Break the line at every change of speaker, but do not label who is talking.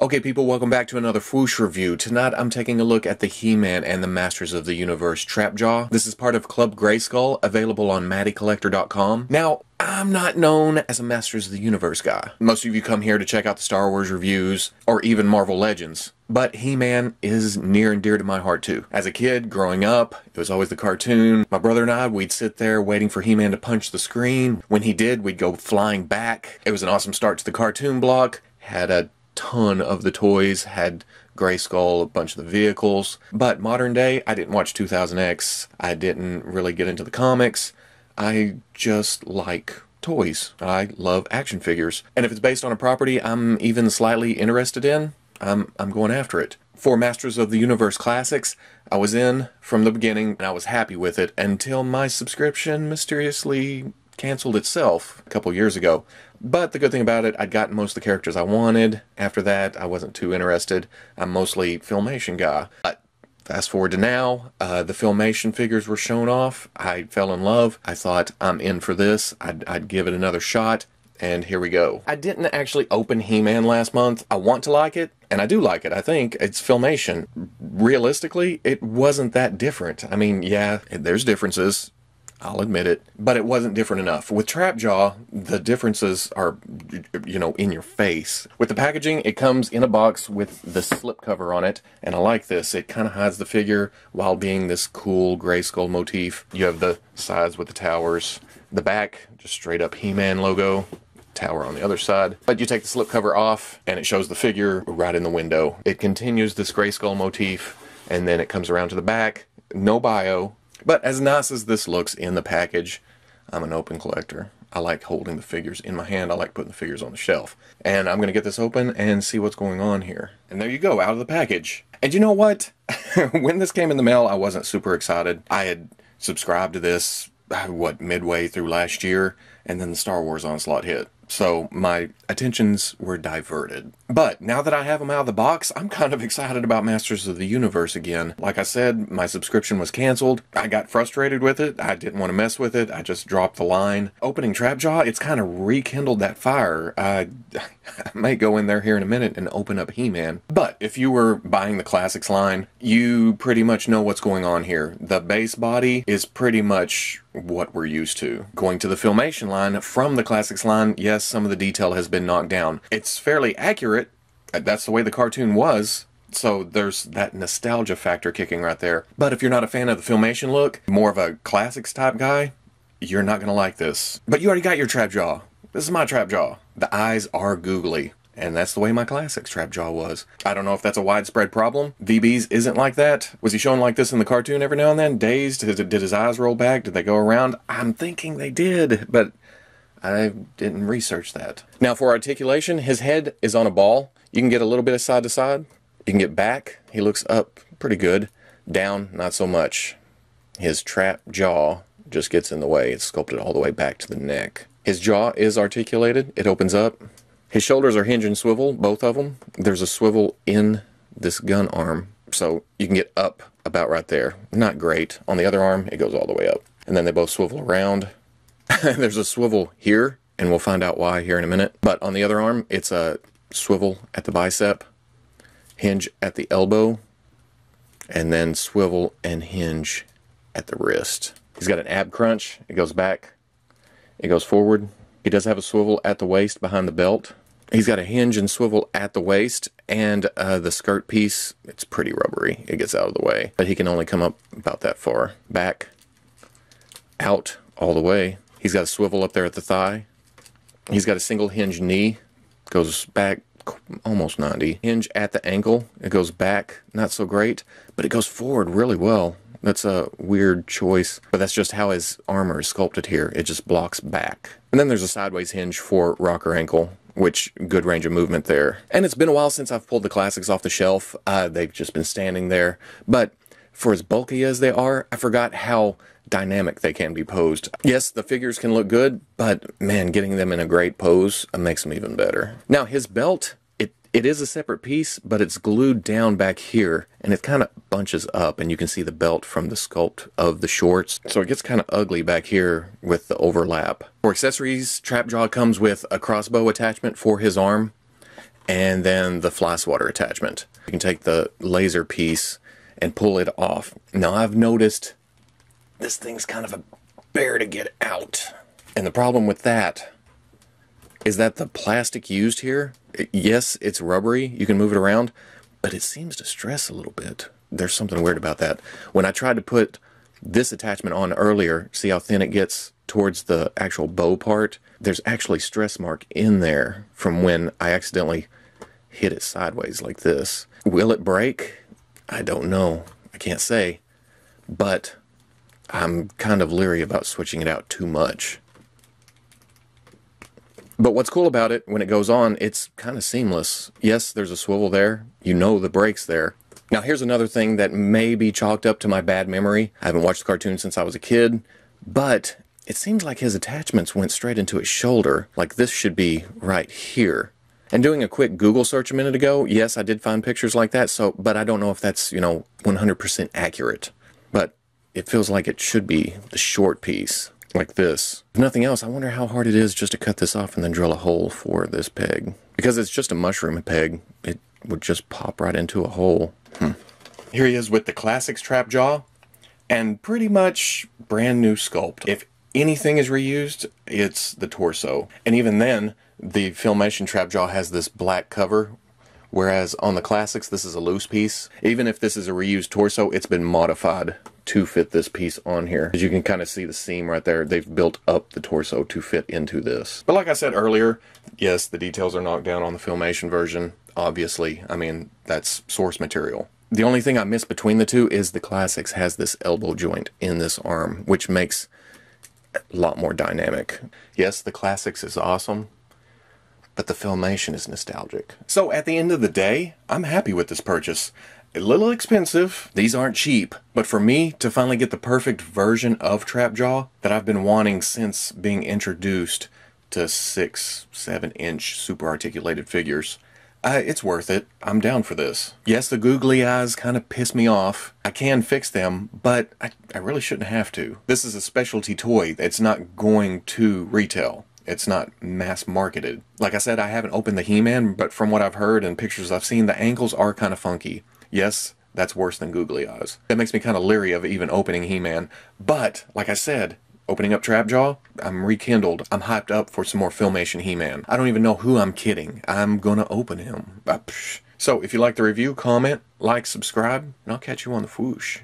Okay people, welcome back to another Fwoosh review. Tonight I'm taking a look at the He-Man and the Masters of the Universe Trapjaw. This is part of Club Grayskull, available on MattyCollector.com. Now, I'm not known as a Masters of the Universe guy. Most of you come here to check out the Star Wars reviews, or even Marvel Legends. But He-Man is near and dear to my heart too. As a kid, growing up, it was always the cartoon. My brother and I, we'd sit there waiting for He-Man to punch the screen. When he did, we'd go flying back. It was an awesome start to the cartoon block. Had a ton of the toys, had Grayskull, a bunch of the vehicles. But modern day, I didn't watch 2000X. I didn't really get into the comics. I just like toys. I love action figures. And if it's based on a property I'm even slightly interested in, I'm going after it. For Masters of the Universe Classics, I was in from the beginning and I was happy with it until my subscription mysteriously canceled itself a couple years ago. But the good thing about it, I'd gotten most of the characters I wanted. After that, I wasn't too interested. I'm mostly Filmation guy. But fast forward to now, the Filmation figures were shown off. I fell in love. I thought, I'm in for this. I'd give it another shot. And here we go. I didn't actually open He-Man last month. I want to like it, and I do like it. I think it's Filmation. Realistically, it wasn't that different. I mean, yeah, there's differences. I'll admit it. But it wasn't different enough. With Trapjaw, the differences are, you know, in your face. With the packaging, it comes in a box with the slipcover on it, and I like this. It kind of hides the figure while being this cool Grayskull motif. You have the sides with the towers. The back, just straight up He-Man logo. Tower on the other side. But you take the slipcover off, and it shows the figure right in the window. It continues this Grayskull motif, and then it comes around to the back. No bio. But as nice as this looks in the package, I'm an open collector. I like holding the figures in my hand. I like putting the figures on the shelf. And I'm going to get this open and see what's going on here. And there you go, out of the package. And you know what? When this came in the mail, I wasn't super excited. I had subscribed to this, midway through last year, and then the Star Wars Onslaught hit. So my attentions were diverted. But now that I have them out of the box, I'm kind of excited about Masters of the Universe again. Like I said, my subscription was canceled. I got frustrated with it. I didn't want to mess with it. I just dropped the line. Opening Trapjaw, it's kind of rekindled that fire. I may go in there here in a minute and open up He-Man. But if you were buying the Classics line, you pretty much know what's going on here. The base body is pretty much what we're used to. Going to the Filmation line from the Classics line, yes, some of the detail has been knocked down. It's fairly accurate. That's the way the cartoon was. So there's that nostalgia factor kicking right there. But if you're not a fan of the Filmation look, more of a Classics type guy, you're not going to like this. But you already got your Trapjaw. This is my Trapjaw. The eyes are googly. And that's the way my Classics Trapjaw was. I don't know if that's a widespread problem. VB's isn't like that. Was he shown like this in the cartoon every now and then? Dazed? Did his eyes roll back? Did they go around? I'm thinking they did, but I didn't research that. Now for articulation, his head is on a ball. You can get a little bit of side to side. You can get back. He looks up pretty good. Down, not so much. His trap jaw just gets in the way. It's sculpted all the way back to the neck. His jaw is articulated. It opens up. His shoulders are hinge and swivel, both of them. There's a swivel in this gun arm, so you can get up about right there. Not great. On the other arm, it goes all the way up. And then they both swivel around. There's a swivel here, and we'll find out why here in a minute. But on the other arm, it's a swivel at the bicep, hinge at the elbow, and then swivel and hinge at the wrist. He's got an ab crunch. It goes back. It goes forward. He does have a swivel at the waist behind the belt. He's got a hinge and swivel at the waist, and the skirt piece, it's pretty rubbery. It gets out of the way. But he can only come up about that far. Back, out, all the way. He's got a swivel up there at the thigh. He's got a single hinge knee. Goes back almost 90. Hinge at the ankle. It goes back, not so great, but it goes forward really well. That's a weird choice, but that's just how his armor is sculpted here. It just blocks back. And then there's a sideways hinge for rocker ankle, which good range of movement there. And it's been a while since I've pulled the Classics off the shelf. They've just been standing there. But for as bulky as they are, I forgot how dynamic they can be posed. Yes, the figures can look good, but man, getting them in a great pose makes them even better. Now his belt, it is a separate piece, but it's glued down back here, and it kind of bunches up, and you can see the belt from the sculpt of the shorts. So it gets kind of ugly back here with the overlap. For accessories, Trapjaw comes with a crossbow attachment for his arm, and then the fly swatter attachment. You can take the laser piece and pull it off. Now I've noticed this thing's kind of a bear to get out. And the problem with that is that the plastic used here, yes, it's rubbery, you can move it around, but it seems to stress a little bit. There's something weird about that. When I tried to put this attachment on earlier, see how thin it gets towards the actual bow part? There's actually stress mark in there from when I accidentally hit it sideways like this. Will it break? I don't know. I can't say. But I'm kind of leery about switching it out too much. But what's cool about it, when it goes on, it's kind of seamless. Yes, there's a swivel there. You know the brake's there. Now here's another thing that may be chalked up to my bad memory. I haven't watched the cartoon since I was a kid, but it seems like his attachments went straight into his shoulder, like this should be right here. And doing a quick Google search a minute ago, yes, I did find pictures like that, but I don't know if that's, 100% accurate. But it feels like it should be the short piece, like this. If nothing else, I wonder how hard it is just to cut this off and then drill a hole for this peg. Because it's just a mushroom peg, it would just pop right into a hole. Here he is with the Classics trap jaw, and pretty much brand new sculpt. If anything is reused, it's the torso. And even then, the Filmation trap jaw has this black cover, whereas on the Classics, this is a loose piece. Even if this is a reused torso, it's been modified to fit this piece on here. As you can kind of see the seam right there, they've built up the torso to fit into this. But like I said earlier, yes, the details are knocked down on the Filmation version. Obviously, I mean, that's source material. The only thing I miss between the two is the Classics has this elbow joint in this arm, which makes a lot more dynamic. Yes, the Classics is awesome, but the Filmation is nostalgic. So at the end of the day, I'm happy with this purchase. A little expensive, these aren't cheap, but for me to finally get the perfect version of Trapjaw that I've been wanting since being introduced to 6-7 inch super articulated figures, it's worth it. I'm down for this. Yes, the googly eyes kind of piss me off. I can fix them, but I really shouldn't have to. This is a specialty toy. It's not going to retail. It's not mass marketed. Like I said, I haven't opened the He-Man, but from what I've heard and pictures I've seen, the ankles are kind of funky. Yes, that's worse than googly eyes. That makes me kind of leery of even opening He-Man. But, like I said, opening up Trapjaw, I'm rekindled. I'm hyped up for some more Filmation He-Man. I don't even know who I'm kidding. I'm gonna open him. So, if you like the review, comment, like, subscribe, and I'll catch you on the Fwoosh.